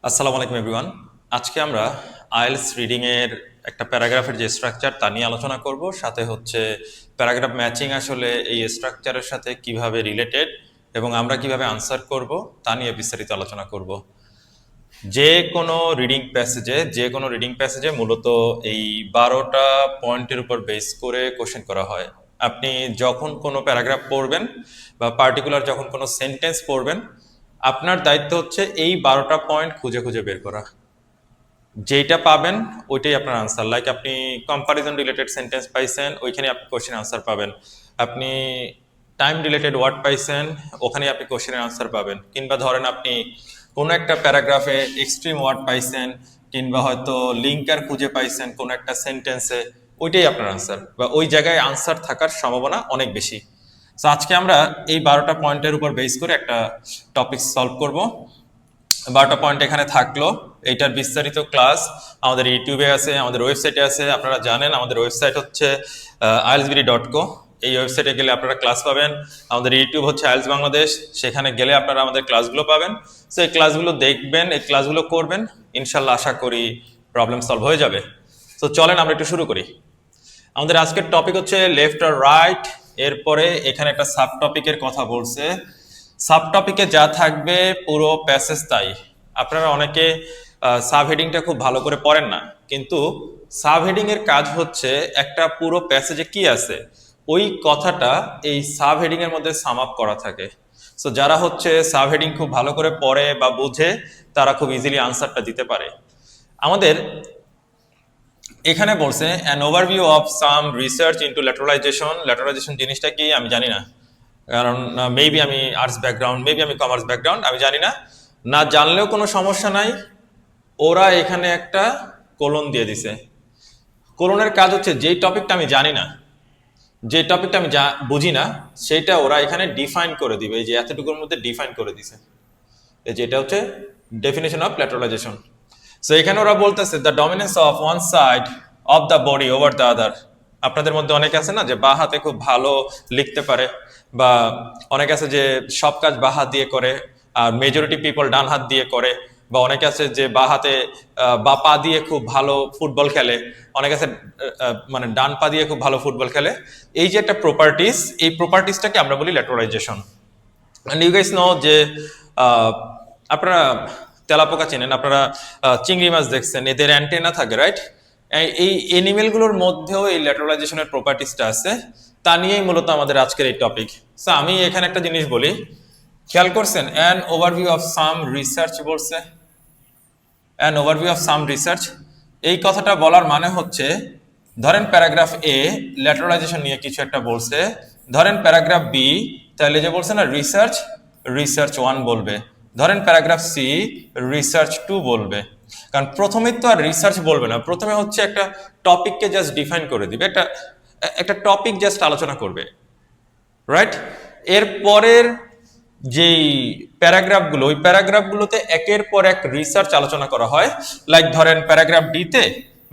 আসসালামু আলাইকুম এভরিওয়ান। আজকে আমরা আইএলটিএস রিডিং এর একটা প্যারাগ্রাফের যে স্ট্রাকচার তা নিয়ে আলোচনা করব, সাথে হচ্ছে প্যারাগ্রাফ ম্যাচিং আসলে এই স্ট্রাকচারের সাথে কিভাবে রিলেটেড এবং আমরা কিভাবে আনসার করব তা নিয়ে বিস্তারিত আলোচনা করব। যে কোনো রিডিং প্যাসেজে মূলত এই 12টা পয়েন্টের উপর বেস করে কোশ্চেন করা হয়। আপনি যখন কোনো প্যারাগ্রাফ পড়বেন বা পার্টিকুলার যখন কোনো সেন্টেন্স পড়বেন, আপনার দায়িত্ব হচ্ছে এই 12টা পয়েন্ট খুঁজে খুঁজে বের করা। যেইটা পাবেন ওইটাই আপনার আনসার। লাইক আপনি কম্পারিজন রিলেটেড সেন্টেন্স পাইছেন, ওইখানে আপনি কোশ্চেন আনসার পাবেন। আপনি টাইম রিলেটেড ওয়ার্ড পাইছেন, ওখানে আপনি কোশ্চেনের আনসার পাবেন। কিংবা ধরেন আপনি কোনো একটা প্যারাগ্রাফে এক্সট্রিম ওয়ার্ড পাইছেন, কিংবা হয়তো লিঙ্কার খুঁজে পাইছেন কোনো একটা সেন্টেন্সে, ওইটাই আপনার আনসার, বা ওই জায়গায় আনসার থাকার সম্ভাবনা অনেক বেশি। সো আজকে আমরা এই 12টা পয়েন্টের উপর বেস করে একটা টপিক সলভ করব। 12টা পয়েন্ট এখানে থাকলো। এইটার বিস্তারিত ক্লাস আমাদের ইউটিউবে আছে, আমাদের ওয়েবসাইটে আছে। আপনারা জানেন আমাদের ওয়েবসাইট হচ্ছে ielsbd.co। এই ওয়েবসাইটে গেলে আপনারা ক্লাস পাবেন। আমাদের ইউটিউব হচ্ছে আইএলস বাংলাদেশ, সেখানে গেলে আপনারা আমাদের ক্লাসগুলো পাবেন। সো এই ক্লাসগুলো দেখবেন, এই ক্লাসগুলো করবেন, ইনশাল্লাহ আশা করি প্রবলেম সলভ হয়ে যাবে। তো চলেন আমরা একটু শুরু করি। আমাদের আজকের টপিক হচ্ছে লেফট আর রাইট। এরপরে এখানে একটা সাব টপিকের কথা বলছে। সাব টপিকে যা থাকবে পুরো প্যাসেজ তাই। আপনারা অনেকে সাব হেডিংটা খুব ভালো করে পড়েন না, কিন্তু সাব হেডিং এর কাজ হচ্ছে একটা পুরো প্যাসেজে কি আছে ওই কথাটা এই সাব হেডিং এর মধ্যে সাম আপ করা থাকে। সো যারা হচ্ছে সাব হেডিং খুব ভালো করে পড়ে বা বুঝে, তারা খুব ইজিলি আনসারটা দিতে পারে। আমাদের এখানে বলছে an overview of some research into lateralisation. Lateralisation জিনিসটা কি আমি জানি না, কারণ মেবি আমি আর্টস ব্যাকগ্রাউন্ড, মেবি আমি কমার্স ব্যাকগ্রাউন্ড, আমি জানি না। না জানলেও কোনো সমস্যা নাই। ওরা এখানে একটা কোলন দিয়ে দিছে। কোলনের কাজ হচ্ছে যেই টপিকটা আমি জানি না, যে টপিকটা আমি বুঝি না, সেটা ওরা এখানে ডিফাইন করে দিবে। এই যে এতটুকুর মধ্যে ডিফাইন করে দিছে, এই যে এটা হচ্ছে ডেফিনেশন অফ ল্যাটারালাইজেশন। সো এখানে ওরা বলতেছে the dominance of one side of the body over the other. আপনাদের মধ্যে অনেকে আছে না যে বাঁ হাতে খুব ভালো লিখতে পারে, বা অনেকে আছে যে সব কাজ বাঁ হাত দিয়ে করে, আর মেজরিটি পিপল ডান হাত দিয়ে করে। বা অনেকে আছে যে বাঁ হাতে বা পা দিয়ে খুব ভালো ফুটবল খেলে, অনেকে আছে মানে ডান পা দিয়ে খুব ভালো ফুটবল খেলে। এই যে একটা প্রপার্টিস, এই প্রপার্টিসটাকে আমরা বলি ল্যাটারালাইজেশন। এন্ড ইউ গাইস নো যে আহ, আপনারা তেলাপোকা চেনেন, আপনারা চিংড়ি মাছ দেখছেন, এদের অ্যান্টেনা থাকে, রাইট? এই এনিমেলগুলোর মধ্যেও এই ল্যাটারালাইজেশনের প্রপার্টিসটা আছে। তা নিয়েই মূলত আমাদের আজকের এই টপিক। সো আমি এখানে একটা জিনিস বলি, খেয়াল করছেন an overview of some research বলছে। An overview of some research, এই কথাটা বলার মানে হচ্ছে, ধরেন প্যারাগ্রাফ এ ল্যাটারালাইজেশন নিয়ে কিছু একটা বলছে, ধরেন প্যারাগ্রাফ বি, তাহলে যে বলছে না রিসার্চ, রিসার্চ 1 বলবে। ধরেন প্যারাগ্রাফ সি, রিসার্চ 2 বলবে। কারণ প্রথমে তো আর রিসার্চ বলবে না, প্রথমে হচ্ছে একটা টপিককে জাস্ট ডিফাইন করে দিবে, একটা একটা টপিক জাস্ট আলোচনা করবে, রাইট? এর পরের যেই প্যারাগ্রাফগুলো, ওই প্যারাগ্রাফগুলোতে একের পর এক রিসার্চ আলোচনা করা হয়। লাইক ধরেন প্যারাগ্রাফ ডিতে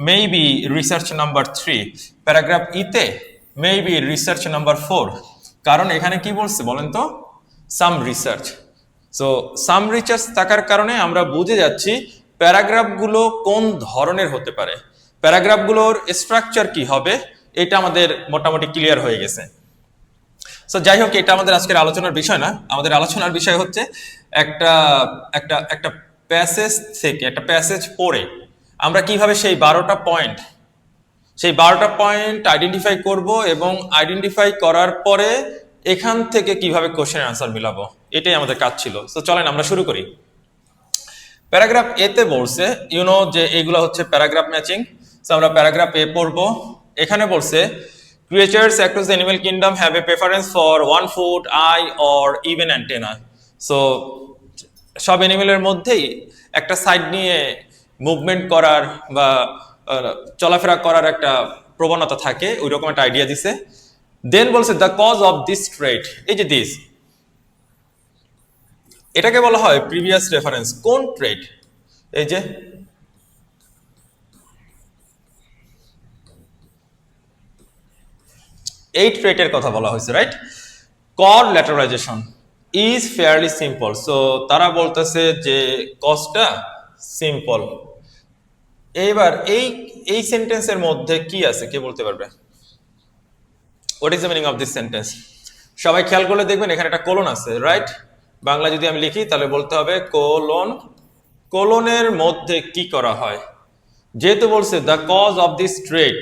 মেবি রিসার্চ নাম্বার 3, প্যারাগ্রাফ ইতে মেবি রিসার্চ নাম্বার 4। কারণ এখানে কি বলছে বলেন তো, সাম রিসার্চ। সো সাম রিসার্চ থাকার কারণে আমরা বুঝে যাচ্ছি প্যারাগ্রাফগুলো কোন ধরনের হতে পারে, প্যারাগ্রাফগুলোর স্ট্রাকচার কি হবে, এটা আমাদের মোটামুটি ক্লিয়ার হয়ে গেছে। সো যাই হোক, এটা আমাদের আজকের আলোচনার বিষয় না। আমাদের আলোচনার বিষয় হচ্ছে একটা একটা একটা প্যাসেজ থেকে, একটা প্যাসেজ পড়ে আমরা কিভাবে সেই 12টা পয়েন্ট আইডেন্টিফাই করব, এবং আইডেন্টিফাই করার পরে এখান থেকে কিভাবে কোশ্চেনের আনসার মিলাবো, এটাই আমাদের কাজ ছিল। তো চলেন আমরা শুরু করি। প্যারাগ্রাফ এতে বলছে, ইউনো যে এগুলো হচ্ছে প্যারাগ্রাফ ম্যাচিং। সো আমরা প্যারাগ্রাফ এ পড়বো। এখানে বলছে creatures across the animal kingdom have a preference for one foot, eye or even antenna. So সব অ্যানিমেলের মধ্যেই একটা সাইড নিয়ে মুভমেন্ট করার বা চলাফেরা করার একটা প্রবণতা থাকে, ওই রকম একটা আইডিয়া দিছে। দেন বলছে দ্য কজ অফ দিস ট্রেট, এই যে দিস, এটাকে বলা হয় প্রিভিয়াস রেফারেন্স। কোন ট্রেট? এই যে এই ট্রেটের কথা বলা হয়েছে, রাইট? কর ল্যাটারালাইজেশন ইজ ফেয়ারলি সিম্পল। সো তারা বলতেছে যে কজটা সিম্পল। এইবার এই এই সেন্টেন্সের মধ্যে কি আছে কে বলতে পারবে? What is the meaning of this sentence? সবাই খেয়াল করলে দেখবেন এখানে একটা কোলন আছে, রাইট? বাংলা যদি আমি লিখি তাহলে বলতে হবে কোলন। কোলনের মধ্যে কি করা হয়? যেহেতু বলছে the cause of this trade,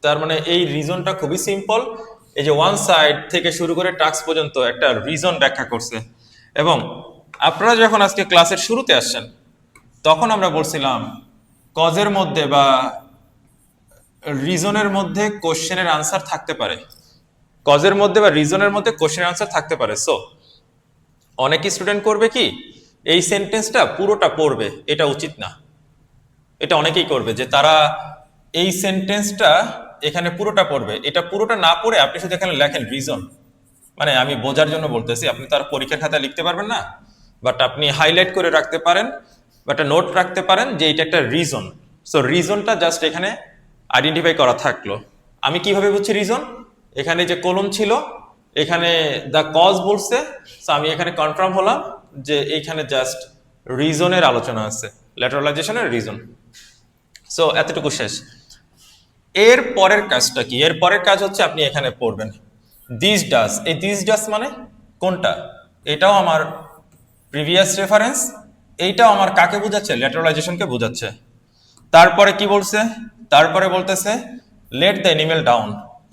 তার মানে এই রিজনটা খুবই সিম্পল। এই যে ওয়ান সাইড থেকে শুরু করে টাস্ক পর্যন্ত একটা রিজন ব্যাখ্যা করছে। এবং আপনারা যখন আজকে ক্লাসের শুরুতে আসছেন তখন আমরা বলছিলাম কজের মধ্যে বা রিজনের মধ্যে কোশ্চেনের আনসার থাকতে পারে, কজের মধ্যে বা রিজনের মধ্যে কোশ্চেনের আনসার থাকতে পারে। সো অনেক স্টুডেন্ট করবে কি, এই সেন্টেন্সটা পুরোটা পড়বে, এটা উচিত না। এটা অনেকেই করবে যে তারা এই সেন্টেন্সটা এখানে পুরোটা পড়বে, এটা পুরোটা না পড়ে আপনি শুধু এখানে লেখেন রিজন। মানে আমি বোঝার জন্য বলতেছি, আপনি তার পরীক্ষার খাতায় লিখতে পারবেন না, বাট আপনি হাইলাইট করে রাখতে পারেন বা একটা নোট রাখতে পারেন যে এটা একটা রিজন। সো রিজনটা জাস্ট এখানে আইডেন্টিফাই করা থাকলো। আমি কিভাবে বুঝছি রিজন? এখানে যে কোলন ছিল, এখানে দ্য কজ বলছে, সো আমি এখানে কনফার্ম হলাম যে এইখানে জাস্ট রিজনের আলোচনা আছে, ল্যাটারালাইজেশনের রিজন। সো এতটুকু শেষ। এর পরের কাজটা কি? এর পরের কাজ হচ্ছে আপনি এখানে পড়বেন দিস ডাস। এই দিস ডাস মানে কোনটা? এটাও আমার প্রিভিয়াস রেফারেন্স, এইটাও আমার কাকে বোঝাচ্ছে? ল্যাটারালাইজেশনকে বোঝাচ্ছে। তারপরে কি বলছে? তারপরে বলতেছে লেট দ্য এনিমেল ডাউন,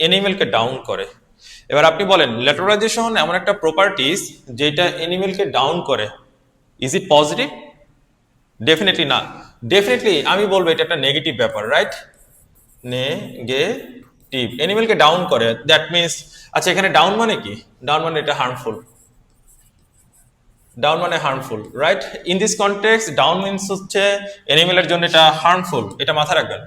এনিমেলকে ডাউন করে। এবার আপনি বলেন ল্যাটারালাইজেশন এমন একটা প্রপার্টিজ যেটা এনিমেলকে ডাউন করে, ইজ ইট পজিটিভ? ডেফিনেটলি না। ডেফিনেটলি আমি বলবো এটা একটা নেগেটিভ ব্যাপার, রাইট? নেগেটিভ, এনিমেলকে ডাউন করে, দ্যাট মিনস আচ্ছা এখানে ডাউন মানে কি? ডাউন মানে এটা হার্মফুল, ডাউন মানে harmful, right? In this context down means হচ্ছে এনিমেলের জন্য এটা হার্মফুল, এটা মাথায় রাখবেন।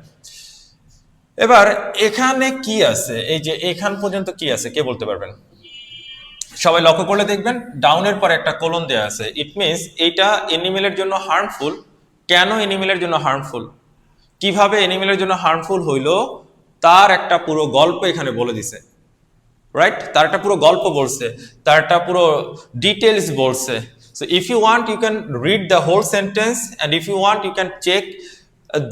এবার এখানে কি আছে? এই যে এখান পর্যন্ত কি আছে কে বলতে পারবেন? সবাই লক্ষ্য করলে দেখবেন ডাউনের পরে একটা কোলন দেয়া আছে, ইট মিনস এইটা এনিমেলের জন্য হার্মফুল। কেন এনিমেলের জন্য হার্মফুল, কিভাবে এনিমেলের জন্য হার্মফুল হইলো, তার একটা পুরো গল্প এখানে বলে দিছে, রাইট? তার একটা পুরো গল্প বলছে, তার একটা পুরো ডিটেলস বলছে। So if you want you can read the whole sentence, and if you want you can check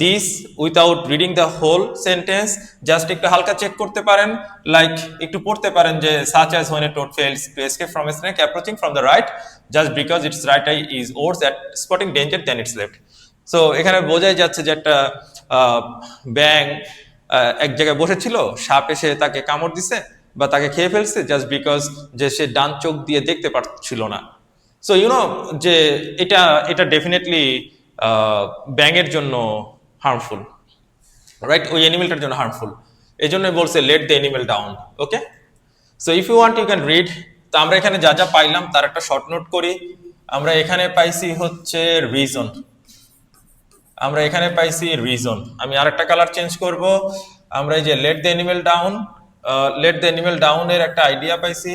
this without reading the whole sentence. Just একটু হালকা চেক করতে পারেন, লাইক একটু পড়তে পারেন যে such as when a toad fails to escape from a snake approaching from the right, just because its right eye is worse at spotting danger than its left. So এখানে বোঝাই যাচ্ছে যে একটা ব্যাং এক জায়গায় বসেছিল, সাপ এসে তাকে কামড় দিছে বা তাকে খেয়ে ফেলছে জাস্ট বিকজ যে সে ডান চোখ দিয়ে দেখতে পারছিল না। সো ইউনো যে এটা এটা ডেফিনেটলি ব্যাঙের জন্য হার্মফুল, রাইট? ওই অ্যানিমেলটার জন্য হার্মফুল, এই জন্যই বলছে let the animal down. Okay, so if you want you can read. তো আমরা এখানে যা যা পাইলাম তার একটা শর্ট নোট করি। আমরা এখানে পাইছি হচ্ছে রিজন, আমরা এখানে পাইছি রিজন। আমি আরেকটা কালার চেঞ্জ করব। আমরা এই যে late the animal down, late the animal down এর একটা আইডিয়া পাইছি,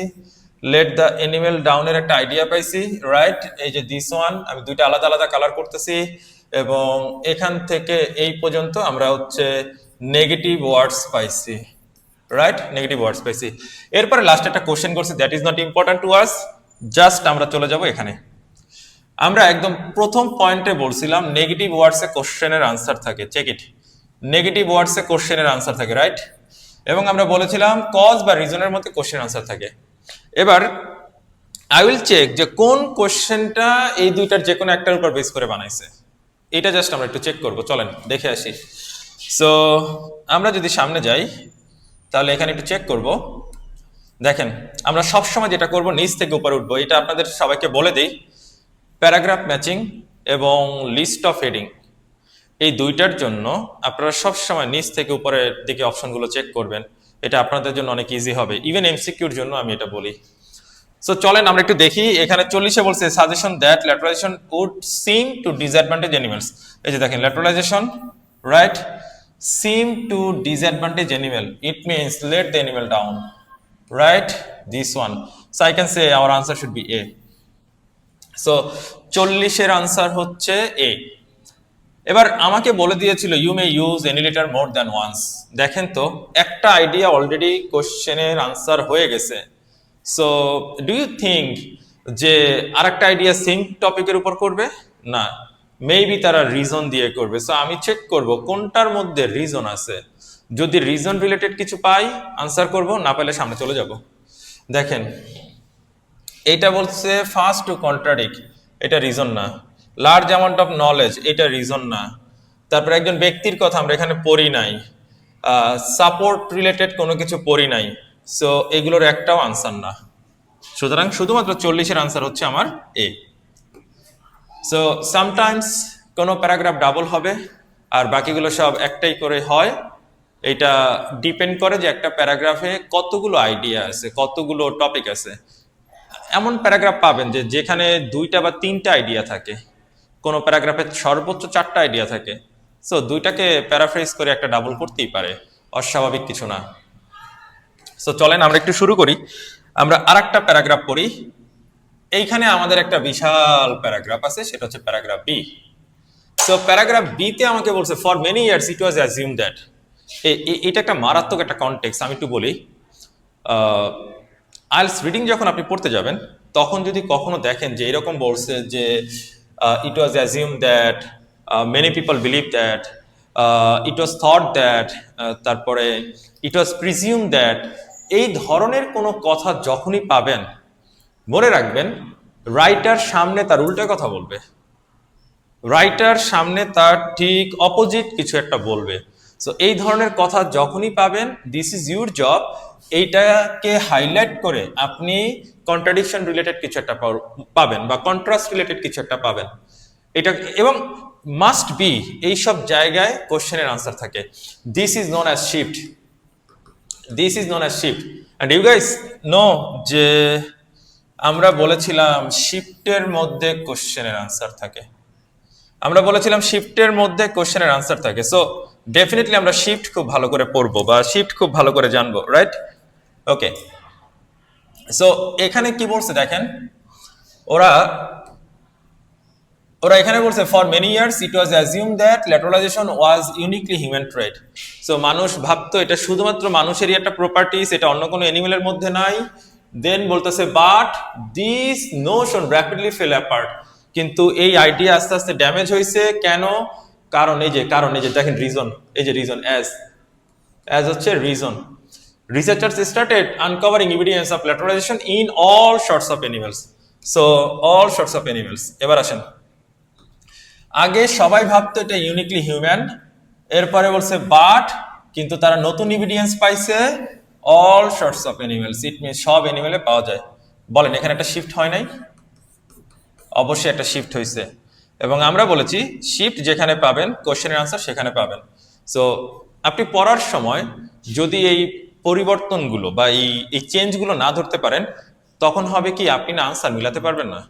লেট দ্য অ্যানিমেল ডাউন এর একটা আইডিয়া পাইছি, রাইট? এই যে দিস ওয়ান আমি দুইটা আলাদা আলাদা কালার করতেছি, এবং এখান থেকে এই পর্যন্ত আমরা হচ্ছে নেগেটিভ ওয়ার্ডস পাইছি, রাইট? নেগেটিভ ওয়ার্ডস পাইছি। এরপরে লাস্ট একটা কোশ্চেন করছি, that is not important to us. Just আমরা চলে যাব এখানে। আমরা একদম প্রথম পয়েন্টে বলছিলাম নেগেটিভ ওয়ার্ডসে কোশ্চেনের আনসার থাকে, চেক ইট। নেগেটিভ ওয়ার্ডসে কোশ্চেনের আনসার থাকে, রাইট? এবং আমরা বলেছিলাম কজ বা রিজনের মধ্যে কোশ্চেন আনসার থাকে। এবার আই উইল চেক যে কোন কোশ্চেনটা এই দুইটার যে কোনো একটার উপর বেস করে বানাইছে, এটা জাস্ট আমরা একটু চেক করব। চলেন দেখে আসি। সো আমরা যদি সামনে যাই তাহলে এখানে একটু চেক করব। দেখেন আমরা সবসময় যেটা করব নিচ থেকে উপরে উঠবো, এটা আপনাদের সবাইকে বলে দিই। প্যারাগ্রাফ ম্যাচিং এবং লিস্ট অফ হেডিং, এই দুইটার জন্য আপনারা সবসময় নিচ থেকে উপরের দিকে অপশনগুলো চেক করবেন, এটা আপনাদের জন্য অনেক ইজি হবে। ইভেন এমসিকিউর জন্য আমি এটা বলি। সো চলেন আমরা একটু দেখি। এখানে 40-এ বলছে suggestion that lateralisation would seem to disadvantage animals. এই যে দেখেন lateralisation, right? Seem to disadvantage animal, it means let the animal down, right? This one. So I can say our answer should be A. So 40-এর answer হচ্ছে A. এবার আমাকে বলে দিয়েছিল you may use any letter more than once. দেখেন তো একটা idea already কোশ্চেনের আনসার হয়ে গেছে। সো ডু ইউ থিঙ্ক যে আরেকটা আইডিয়া সেম টপিকের উপর করবে? না, মেবি তারা রিজন দিয়ে করবে। সো আমি চেক করব কোনটার মধ্যে রিজন আছে। যদি রিজন রিলেটেড কিছু পাই আনসার করব, না পেলে সামনে চলে যাব। দেখেন এটা বলছে ফার্স্ট টু কন্ট্রাডিক্ট, এটা রিজন না। লার্জ অ্যামাউন্ট অফ নলেজ, এটা রিজন না। তারপরে একজন ব্যক্তির কথা আমরা এখানে পড়ি নাই, সাপোর্ট রিলেটেড কোনো কিছু পড়ি নাই, সো এগুলোর একটাও আনসার না। সুতরাং শুধুমাত্র 40-এর আনসার হচ্ছে আমার এ। সো সামটাইমস কোনো প্যারাগ্রাফ ডাবল হবে আর বাকিগুলো সব একটাই করে হয়। এটা ডিপেন্ড করে যে একটা প্যারাগ্রাফে কতগুলো আইডিয়া আছে, কতগুলো টপিক আছে। এমন প্যারাগ্রাফ পাবেন যে যেখানে 2টা বা 3টা আইডিয়া থাকে, কোনো প্যারাগ্রাফে সর্বোচ্চ 4টা আইডিয়া থাকে। সো 2টাকে প্যারাফ্রেজ করে একটা ডাবল করতেই পারে, অস্বাভাবিক কিছু না। সো চলেন আমরা একটু শুরু করি। আমরা আরেকটা প্যারাগ্রাফ পড়ি। এইখানে আমাদের একটা বিশাল প্যারাগ্রাফ আছে, সেটা হচ্ছে paragraph B. So paragraph B তে আমাকে বলছে for many years it was assume that. এটা একটা মারাত্মক একটা কনটেক্সট, আমি একটু বলি। আইএলটিএস রিডিং যখন আপনি পড়তে যাবেন তখন যদি কখনো দেখেন যে এরকম বলছে যে it was assume that, many people believe that, it was thought that, তারপরে ইট ওয়াজ প্রিজিউম দ্যাট, এই ধরনের কোনো কথা যখনই পাবেন মনে রাখবেন রাইটার সামনে তার উল্টো কথা বলবে, রাইটার সামনে তার ঠিক অপোজিট কিছু একটা বলবে। সো এই ধরনের কথা যখনই পাবেন দিস ইজ ইউর জব, এইটাকে হাইলাইট করে আপনি কন্ট্রাডিকশন রিলেটেড কিছু একটা পাবেন বা কন্ট্রাস্ট রিলেটেড কিছু একটা পাবেন। এটা এবং মাস্ট বি এইসব জায়গায় কোশ্চেনের আনসার থাকে। This is known as shift, this is known as shift. And you guys know যে আমরা বলেছিলাম শিফটের মধ্যে কোশ্চেনের আনসার থাকে, আমরা বলেছিলাম শিফটের মধ্যে কোশ্চেনের আনসার থাকে। সো ডেফিনেটলি আমরা শিফট খুব ভালো করে পড়বো বা শিফট খুব ভালো করে জানবো, রাইট? ওকে, সো এখানে কি বলছে দেখেন, ওরা এখানে বলছে for many years it was assume that lateralisation was uniquely human trait. So মানুষ ভাবতো এটা শুধুমাত্র মানুষেরই একটা প্রপার্টিস, এটা অন্য কোনো অ্যানিমেলের মধ্যে নাই। দেন বলতেছে but this Notion rapidly fail apart, কিন্তু এই আইডিয়া আস্তে আস্তে ড্যামেজ হয়েছে। কেন? কারণ এই যে দেখেন রিজন, এই যে রিজন অ্যাজ হচ্ছে reason. Researchers started uncovering evidence of lateralisation in all sorts of animals. So all sorts of animals. এবার আসেন, আগে সবাই ভাবতো এটা ইউনিকলি হিউম্যান, এরপরে বলছে বাট কিন্তু তারা নতুন এভিডেন্স পাইছে all sorts of animals, it means সব অ্যানিমেলে পাওয়া যায়। বলেন এখানে একটা শিফট হয় নাই? অবশ্যই একটা শিফট হয়েছে। এবং আমরা বলেছি শিফট যেখানে পাবেন কোশ্চেনের আনসার সেখানে পাবেন। সো আপনি পড়ার সময় যদি এই পরিবর্তনগুলো বা এই চেঞ্জগুলো না ধরতে পারেন তখন হবে কি আপনি না আনসার মিলাতে পারবেন না।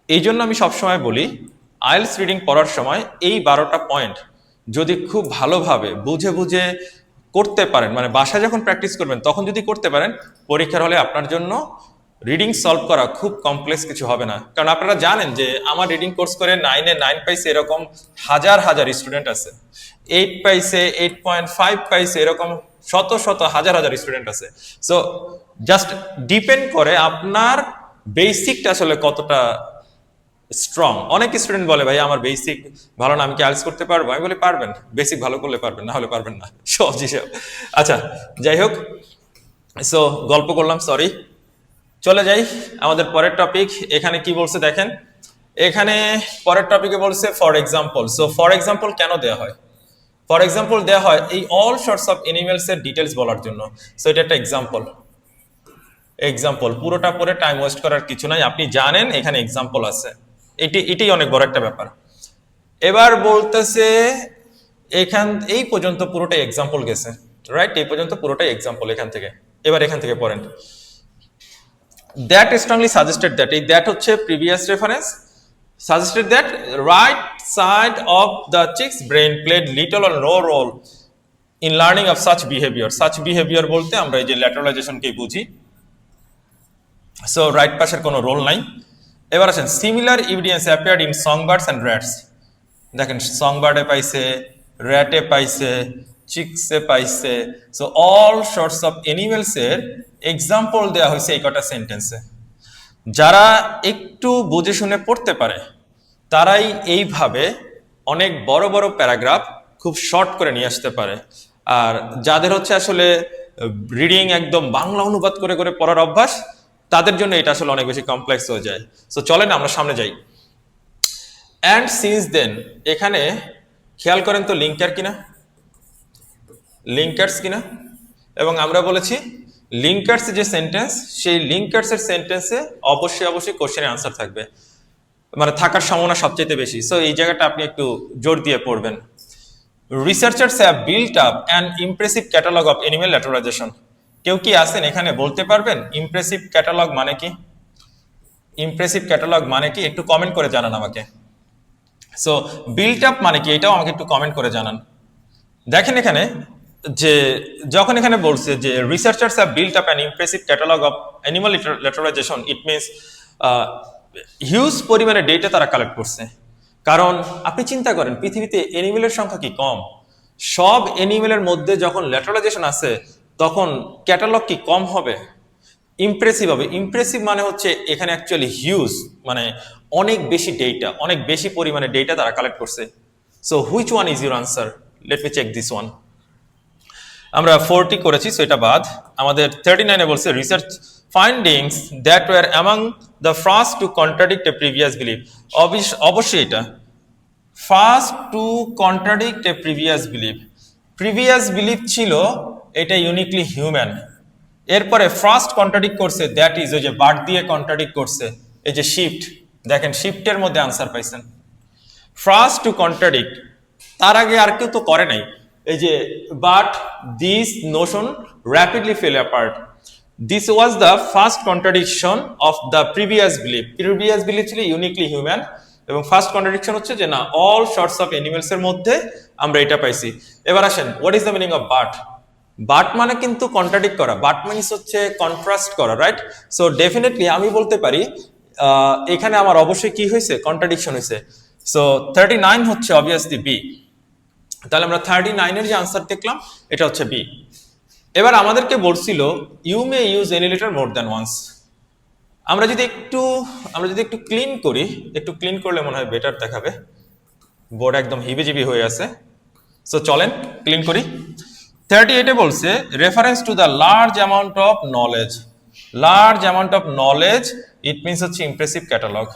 এই জন্য আমি সবসময় বলি আইএলটিএস রিডিং পড়ার সময় এই 12টা পয়েন্ট যদি খুব ভালোভাবে বুঝে বুঝে করতে পারেন, মানে বাসায় যখন প্র্যাকটিস করবেন তখন যদি করতে পারেন, পরীক্ষার হলে আপনার জন্য রিডিং সলভ করা খুব কমপ্লেক্স কিছু হবে না। কারণ আপনারা জানেন যে আমার রিডিং কোর্স করে 9-এ 9 পাইছে এরকম হাজার হাজার স্টুডেন্ট আছে, 8 পাইছে, 8.5 পাইছে, এরকম শত শত হাজার হাজার স্টুডেন্ট আছে। সো জাস্ট ডিপেন্ড করে আপনার বেসিকটা আসলে কতটা স্ট্রং। অনেক স্টুডেন্ট বলে ভাই আমার বেসিক ভালো না, আমি কি আইএলটিএস করতে পারবো? আমি বলি পারবেন, বেসিক ভালো করলে পারবেন, না হলে পারবেন না, সহজ হিসাব। আচ্ছা যাই হোক, সো গল্প করলাম, সরি। চলে যাই আমাদের পরের টপিক। এখানে কি বলছে দেখেন, এখানে পরের টপিকে বলছে for example. So for example কেন দেওয়া হয়? ফর এক্সাম্পল দেওয়া হয় এই অল সর্টস অফ অ্যানিমেলস এর ডিটেলস বলার জন্য। সো এটা একটা এক্সাম্পল, এক্সাম্পল পুরোটা পরে টাইম ওয়েস্ট করার কিছু নাই, আপনি জানেন এখানে এক্সাম্পল আছে, এটাই অনেক বড় একটা ব্যাপার। এবার বলতেছে এই পর্যন্ত পুরোটাই এক্সাম্পল গেছে, রাইট? এই পর্যন্ত পুরোটাই এক্সাম্পল এখান থেকে। এবার এখান থেকে পড়েন, দ্যাট স্ট্রংলি সাজেস্টেড দ্যাট, এই দ্যাট হচ্ছে previous reference, suggested that right side of the chick's brain played little or no role in learning of such behavior. Such behavior বলতে আমরা এই যে ল্যাটারালাইজেশনকে বুঝি। সো রাইট পাশের কোনো রোল নাই। এবার আসেন, similar evidence appeared in songbirds and rats. দেখেন সংবার্ডে পাইছে, র্যাটে পাইছে, চিক্সে পাইছে। সো অল সর্টস অফ অ্যানিমেলসের এক্সাম্পল দেওয়া হয়েছে এই কটা সেন্টেন্সে। যারা একটু বুঝে শুনে পড়তে পারে তারাই এইভাবে অনেক বড় বড় প্যারাগ্রাফ খুব শর্ট করে নিয়ে আসতে পারে। আর যাদের হচ্ছে আসলে রিডিং একদম বাংলা অনুবাদ করে করে পড়ার অভ্যাস, তাদের জন্য এটা আসলে অনেক বেশি কমপ্লেক্স হয়ে যায়। সো চলেন আমরা সামনে যাই। অ্যান্ড সিন্স দেন, এখানে খেয়াল করেন তো লিঙ্কার কিনা, লিঙ্কার্স কিনা। এবং আমরা বলেছি লিঙ্কার্স যে সেন্টেন্স, সেই লিঙ্কার্সের সেন্টেন্সে অবশ্যই অবশ্যই কোশ্চেনের আনসার থাকবে, মানে থাকার সম্ভাবনা সবচেয়ে বেশি। সো এই জায়গাটা আপনি একটু জোর দিয়ে পড়বেন। Researchers have built up an impressive catalogue of animal lateralisation. কেউ কি আছেন এখানে বলতে পারবেন ইমপ্রেসিভ ক্যাটালগ মানে কি? ইমপ্রেসিভ ক্যাটালগ মানে কি একটু কমেন্ট করে জানান আমাকে। সো বিল্ট আপ মানে কি এটাও আমাকে একটু কমেন্ট করে জানান। দেখেন এখানে যে যখন এখানে বলছে যে researchers have built up an impressive catalogue of animal lateralisation, it means huge পরিমাণে ডেটা তারা কালেক্ট করছে। কারণ আপনি চিন্তা করেন পৃথিবীতে অ্যানিমেলের সংখ্যা কি কম? সব অ্যানিমেলের মধ্যে যখন ল্যাটোরাইজেশন আছে তখন ক্যাটালগ কি কম হবে? ইমপ্রেসিভ হবে। ইমপ্রেসিভ মানে হচ্ছে এখানে অ্যাকচুয়ালি হিউজ, মানে অনেক বেশি ডেটা, অনেক বেশি পরিমাণে ডেটা তারা কালেক্ট করছে। So which one is your answer? Let me check this one. আমরা 40 করেছি, সো এটা বাদ। আমাদের 39-এ বলছে research findings that were among the first to contradict a previous belief. অবশ্যই এটা first to contradict a previous belief. Previous belief ছিল এটা ইউনিকলি হিউম্যান, এরপরে ফার্স্ট কন্ট্রাডিক্ট করছে, দ্যাট ইজ ওই যে বার্ড দিয়ে কন্ট্রাডিক্ট করছে, এই যে শিফট, দেখেন শিফটের মধ্যে আনসার পাইছেন। ফার্স্ট টু কন্ট্রাডিক্ট, তার আগে আর কেউ তো করে নাই। এই যে but this Notion rapidly fail apart, this was the first contradiction of the previous belief. Previous belief ছিল ইউনিকলি হিউম্যান, এবং ফার্স্ট কন্ট্রাডিকশন হচ্ছে যে না, অল সর্টস অফ অ্যানিমেলস এর মধ্যে আমরা এটা পাইছি। এবার আসেন, what is the meaning of but? But মানে কিন্তু কন্ট্রাডিক্ট করা, বাট মিনস হচ্ছে কন্ট্রাস্ট করা, রাইট? সো ডেফিনেটলি আমি বলতে পারি এখানে আমার অবশ্যই কি হয়েছে, কন্ট্রাডিকশন হয়েছে। সো 39 হচ্ছে অবভিয়াসলি বি। তাহলে আমরা 39-এর যে আনসার দেখলাম এটা হচ্ছে বি। এবার আমাদেরকে বলছিল you may use any letter more than once. আমরা যদি একটু ক্লিন করি, একটু ক্লিন করলে মনে হয় বেটার দেখাবে, বোর্ড একদম হিবিজিবি হয়ে আছে। সো চলেন ক্লিন করি। 38-এ বলছে reference to the large amount of knowledge. Large amount of knowledge it means হচ্ছে impressive catalogue.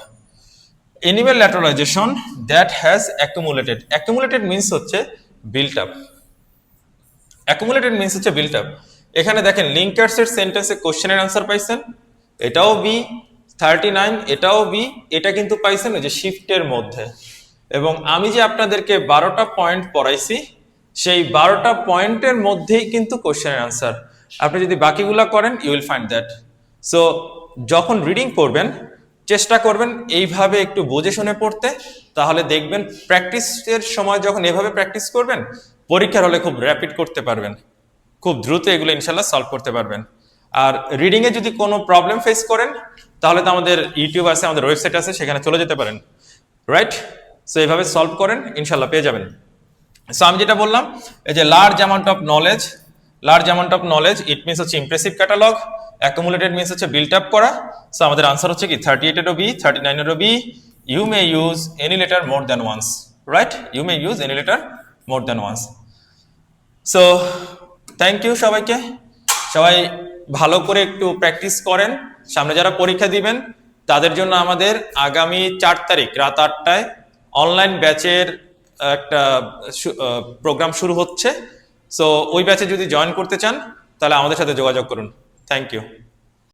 Animal lateralisation that has accumulated. Accumulated means হচ্ছে বিল্ট আপ। অ্যাকুমুলেটেড মিনস হচ্ছে বিল্ট আপ। এখানে দেখেন লিঙ্কার্সের সেন্টেন্সে কোশ্চেনের আনসার পাইছেন, এটাও বি। 39 এটাও বি। এটা কিন্তু পাইছেন ওই যে শিফটের মধ্যে। এবং আমি যে আপনাদেরকে 12টা পয়েন্ট পড়াইছি, সেই 12টা পয়েন্টের মধ্যেই কিন্তু কোশ্চেনের আনসার। আপনি যদি বাকিগুলা করেন you will find that. So যখন রিডিং পড়বেন চেষ্টা করবেন এইভাবে একটু বুঝে শুনে পড়তে, তাহলে দেখবেন প্র্যাকটিসের সময় যখন এভাবে প্র্যাকটিস করবেন পরীক্ষার হলে খুব র্যাপিড করতে পারবেন, খুব দ্রুত এগুলো ইনশাল্লাহ সলভ করতে পারবেন। আর রিডিংয়ে যদি কোনো প্রবলেম ফেস করেন তাহলে তো আমাদের ইউটিউব আছে, আমাদের ওয়েবসাইট আছে, সেখানে চলে যেতে পারেন, রাইট? সো এইভাবে সলভ করেন, ইনশাল্লাহ পেয়ে যাবেন। সো আমি যেটা বললাম এই যে large amount of knowledge, large amount of knowledge it means হচ্ছে ইমপ্রেসিভ ক্যাটালগ, অ্যাকুমুলেটেড মিনস হচ্ছে বিল্ট আপ করা। সো আমাদের আনসার হচ্ছে কি 38-এরও বি, 39-এরও B. You may use any letter more than once, right? You may use any letter more than once. So thank you সবাইকে। সবাই ভালো করে একটু প্র্যাকটিস করেন। সামনে যারা পরীক্ষা দিবেন তাদের জন্য আমাদের আগামী 4 তারিখ রাত 8টায় অনলাইন ব্যাচের একটা প্রোগ্রাম শুরু হচ্ছে। সো ওই ব্যাচে যদি জয়েন করতে চান তাহলে আমাদের সাথে যোগাযোগ করুন। Thank you.